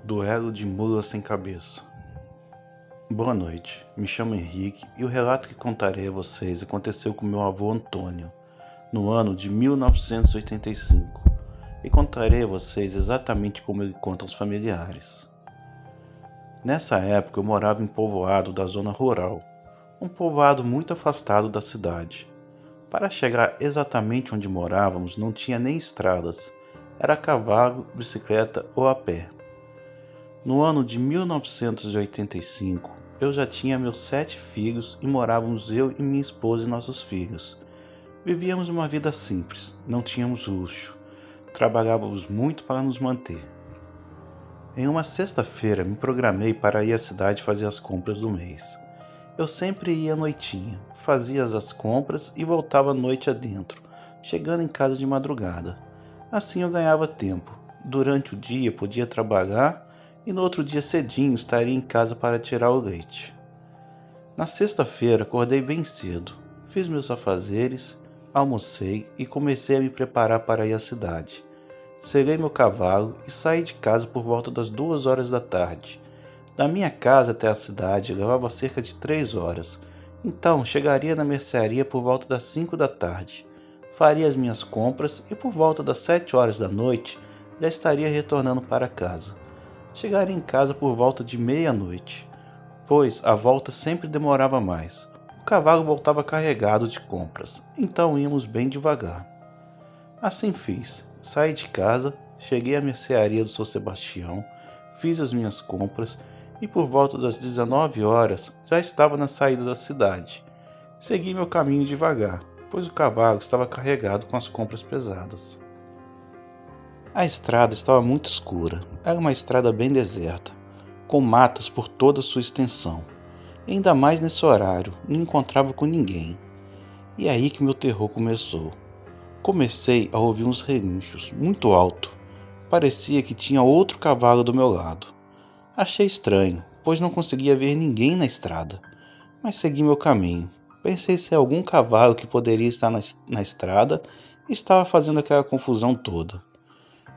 Duelo de mula sem cabeça. Boa noite, me chamo Henrique e o relato que contarei a vocês aconteceu com meu avô Antônio, no ano de 1985, e contarei a vocês exatamente como ele conta aos familiares. Nessa época eu morava em povoado da zona rural, um povoado muito afastado da cidade. Para chegar exatamente onde morávamos não tinha nem estradas, era a cavalo, bicicleta ou a pé. No ano de 1985, eu já tinha meus 7 filhos e morávamos eu e minha esposa e nossos filhos. Vivíamos uma vida simples, não tínhamos luxo, trabalhávamos muito para nos manter. Em uma sexta-feira me programei para ir à cidade fazer as compras do mês. Eu sempre ia à noitinha, fazia as compras e voltava à noite adentro, chegando em casa de madrugada. Assim eu ganhava tempo. Durante o dia podia trabalhar e no outro dia cedinho estaria em casa para tirar o leite. Na sexta-feira acordei bem cedo, fiz meus afazeres, almocei e comecei a me preparar para ir à cidade. Selei meu cavalo e saí de casa por volta das 2 horas da tarde. Da minha casa até a cidade levava cerca de 3 horas, então chegaria na mercearia por volta das 5 da tarde. Faria as minhas compras e por volta das 7 horas da noite já estaria retornando para casa. Chegaria em casa por volta de meia-noite, pois a volta sempre demorava mais. O cavalo voltava carregado de compras, então íamos bem devagar. Assim fiz. Saí de casa, cheguei à mercearia do São Sebastião, fiz as minhas compras e por volta das 19 horas já estava na saída da cidade. Segui meu caminho devagar, pois o cavalo estava carregado com as compras pesadas. A estrada estava muito escura, era uma estrada bem deserta, com matas por toda a sua extensão. E ainda mais nesse horário, não encontrava com ninguém. E aí que meu terror começou. Comecei a ouvir uns relinchos, muito alto. Parecia que tinha outro cavalo do meu lado. Achei estranho, pois não conseguia ver ninguém na estrada. Mas segui meu caminho. Pensei se algum cavalo que poderia estar na estrada estava fazendo aquela confusão toda.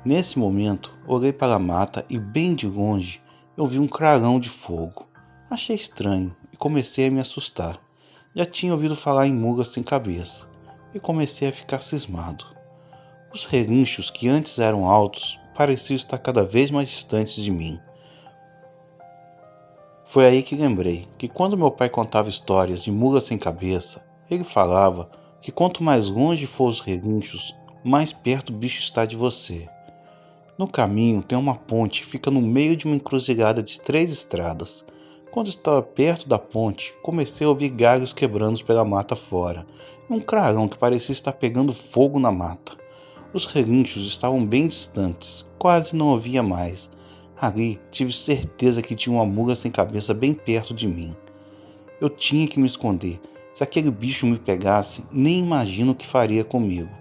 Nesse momento, olhei para a mata e bem de longe eu vi um clarão de fogo. Achei estranho e comecei a me assustar. Já tinha ouvido falar em mulas sem cabeça e comecei a ficar cismado. Os relinchos que antes eram altos pareciam estar cada vez mais distantes de mim. Foi aí que lembrei que quando meu pai contava histórias de mulas sem cabeça, ele falava que quanto mais longe for os relinchos, mais perto o bicho está de você. No caminho tem uma ponte que fica no meio de uma encruzilhada de 3 estradas. Quando estava perto da ponte, comecei a ouvir galhos quebrando pela mata fora, e um clarão que parecia estar pegando fogo na mata. Os relinchos estavam bem distantes, quase não ouvia mais. Ali tive certeza que tinha uma mula sem cabeça bem perto de mim. Eu tinha que me esconder. Se aquele bicho me pegasse, nem imagino o que faria comigo.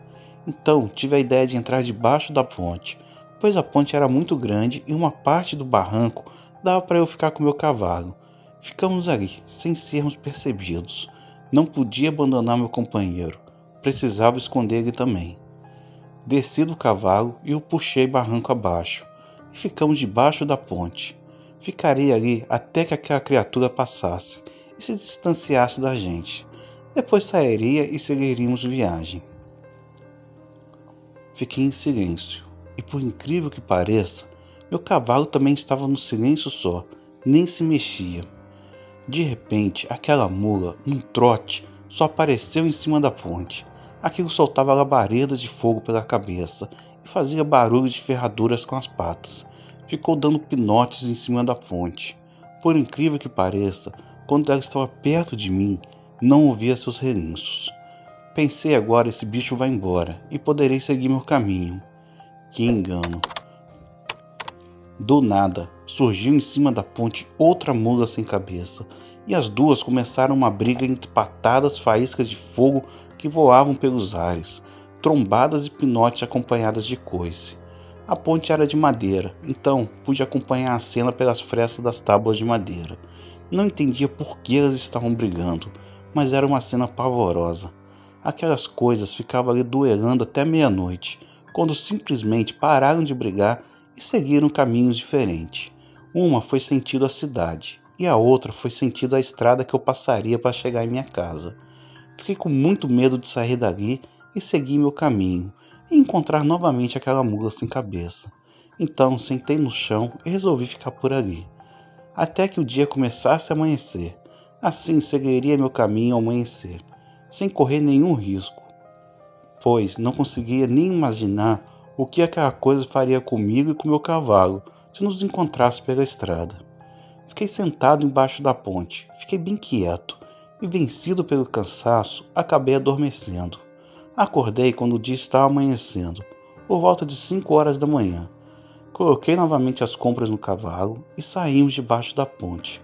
Então tive a ideia de entrar debaixo da ponte, pois a ponte era muito grande e uma parte do barranco dava para eu ficar com meu cavalo. Ficamos ali, sem sermos percebidos. Não podia abandonar meu companheiro. Precisava esconder ele também. Desci do cavalo e o puxei barranco abaixo. E ficamos debaixo da ponte. Ficarei ali até que aquela criatura passasse e se distanciasse da gente. Depois sairia e seguiríamos viagem. Fiquei em silêncio. E por incrível que pareça, meu cavalo também estava no silêncio só, nem se mexia. De repente, aquela mula, num trote, só apareceu em cima da ponte. Aquilo soltava labaredas de fogo pela cabeça e fazia barulhos de ferraduras com as patas. Ficou dando pinotes em cima da ponte. Por incrível que pareça, quando ela estava perto de mim, não ouvia seus relinchos. Pensei agora esse bicho vai embora e poderei seguir meu caminho. Que engano. Do nada, surgiu em cima da ponte outra mula sem cabeça, e as duas começaram uma briga entre patadas, faíscas de fogo que voavam pelos ares, trombadas e pinotes acompanhadas de coice. A ponte era de madeira, então pude acompanhar a cena pelas frestas das tábuas de madeira. Não entendia por que elas estavam brigando, mas era uma cena pavorosa. Aquelas coisas ficavam ali duelando até meia-noite, quando simplesmente pararam de brigar e seguiram caminhos diferentes. Uma foi sentido a cidade e a outra foi sentido a estrada que eu passaria para chegar em minha casa. Fiquei com muito medo de sair dali e seguir meu caminho e encontrar novamente aquela mula sem cabeça. Então sentei no chão e resolvi ficar por ali, até que o dia começasse a amanhecer. Assim seguiria meu caminho ao amanhecer, sem correr nenhum risco, pois não conseguia nem imaginar o que aquela coisa faria comigo e com meu cavalo se nos encontrasse pela estrada. Fiquei sentado embaixo da ponte, fiquei bem quieto e, vencido pelo cansaço, acabei adormecendo. Acordei quando o dia estava amanhecendo, por volta de 5 horas da manhã. Coloquei novamente as compras no cavalo e saímos debaixo da ponte.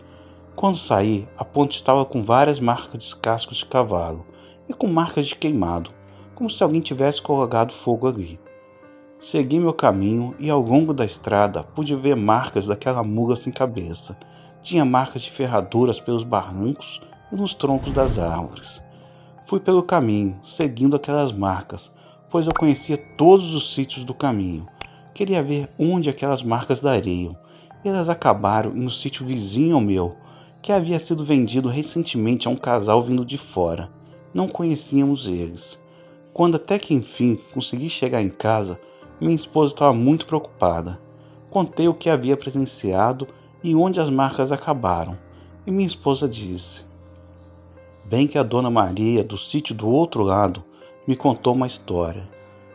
Quando saí, a ponte estava com várias marcas de cascos de cavalo e com marcas de queimado, como se alguém tivesse colocado fogo ali. Segui meu caminho e ao longo da estrada pude ver marcas daquela mula sem cabeça. Tinha marcas de ferraduras pelos barrancos e nos troncos das árvores. Fui pelo caminho, seguindo aquelas marcas, pois eu conhecia todos os sítios do caminho. Queria ver onde aquelas marcas dariam, e elas acabaram em um sítio vizinho ao meu, que havia sido vendido recentemente a um casal vindo de fora. Não conhecíamos eles. Quando até que enfim consegui chegar em casa, minha esposa estava muito preocupada. Contei o que havia presenciado e onde as marcas acabaram, e minha esposa disse: bem que a dona Maria, do sítio do outro lado, me contou uma história.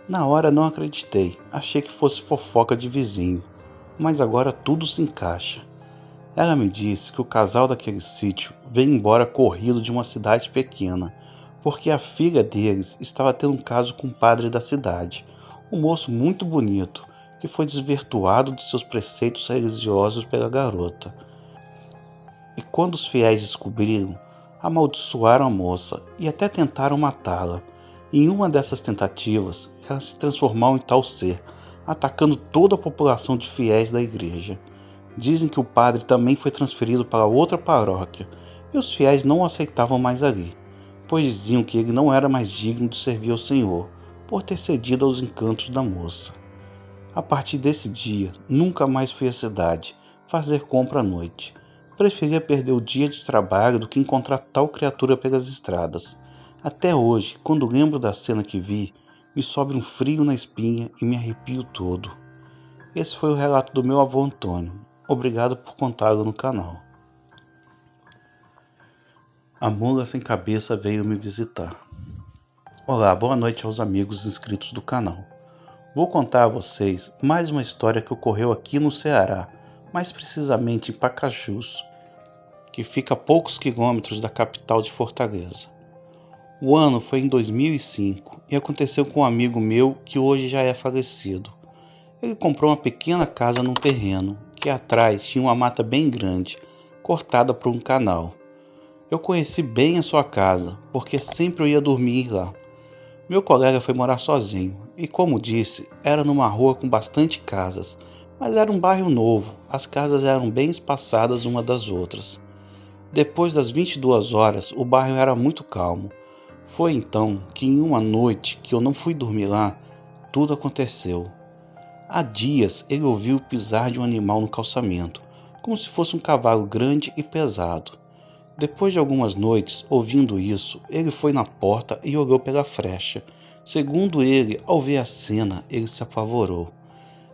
Na hora não acreditei, achei que fosse fofoca de vizinho, mas agora tudo se encaixa. Ela me disse que o casal daquele sítio veio embora corrido de uma cidade pequena, porque a filha deles estava tendo um caso com o padre da cidade, um moço muito bonito, que foi desvirtuado de seus preceitos religiosos pela garota. E quando os fiéis descobriram, amaldiçoaram a moça e até tentaram matá-la. Em uma dessas tentativas, ela se transformou em tal ser, atacando toda a população de fiéis da igreja. Dizem que o padre também foi transferido para outra paróquia e os fiéis não o aceitavam mais ali, pois diziam que ele não era mais digno de servir ao Senhor, por ter cedido aos encantos da moça. A partir desse dia, nunca mais fui à cidade fazer compra à noite. Preferia perder o dia de trabalho do que encontrar tal criatura pelas estradas. Até hoje, quando lembro da cena que vi, me sobe um frio na espinha e me arrepio todo. Esse foi o relato do meu avô Antônio. Obrigado por contá-lo no canal. A mula sem cabeça veio me visitar. Olá, boa noite aos amigos inscritos do canal. Vou contar a vocês mais uma história que ocorreu aqui no Ceará, mais precisamente em Pacajus, que fica a poucos quilômetros da capital de Fortaleza. O ano foi em 2005 e aconteceu com um amigo meu que hoje já é falecido. Ele comprou uma pequena casa num terreno, que atrás tinha uma mata bem grande, cortada por um canal. Eu conheci bem a sua casa, porque sempre eu ia dormir lá. Meu colega foi morar sozinho, e como disse, era numa rua com bastante casas, mas era um bairro novo, as casas eram bem espaçadas uma das outras. Depois das 22 horas, o bairro era muito calmo. Foi então que em uma noite que eu não fui dormir lá, tudo aconteceu. Há dias ele ouviu o pisar de um animal no calçamento, como se fosse um cavalo grande e pesado. Depois de algumas noites ouvindo isso, ele foi na porta e olhou pela frecha. Segundo ele, ao ver a cena, ele se apavorou.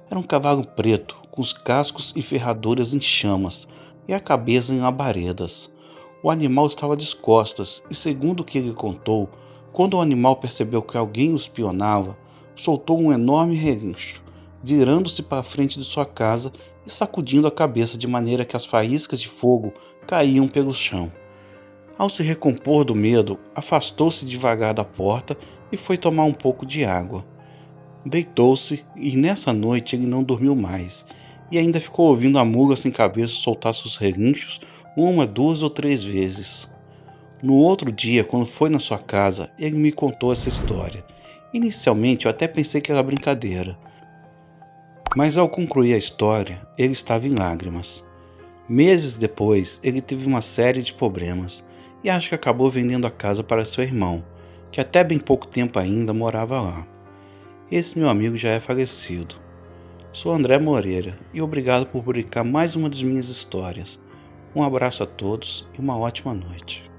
Era um cavalo preto, com os cascos e ferraduras em chamas e a cabeça em labaredas. O animal estava descostas e, segundo o que ele contou, quando o animal percebeu que alguém o espionava, soltou um enorme relincho, virando-se para a frente de sua casa e sacudindo a cabeça de maneira que as faíscas de fogo caíam pelo chão. Ao se recompor do medo, afastou-se devagar da porta e foi tomar um pouco de água. Deitou-se e nessa noite ele não dormiu mais, e ainda ficou ouvindo a mula sem cabeça soltar seus relinchos 1, 2 ou 3 vezes. No outro dia, quando foi na sua casa, ele me contou essa história. Inicialmente eu até pensei que era brincadeira, mas ao concluir a história, ele estava em lágrimas. Meses depois, ele teve uma série de problemas e acho que acabou vendendo a casa para seu irmão, que até bem pouco tempo ainda morava lá. Esse meu amigo já é falecido. Sou André Moreira e obrigado por publicar mais uma das minhas histórias. Um abraço a todos e uma ótima noite.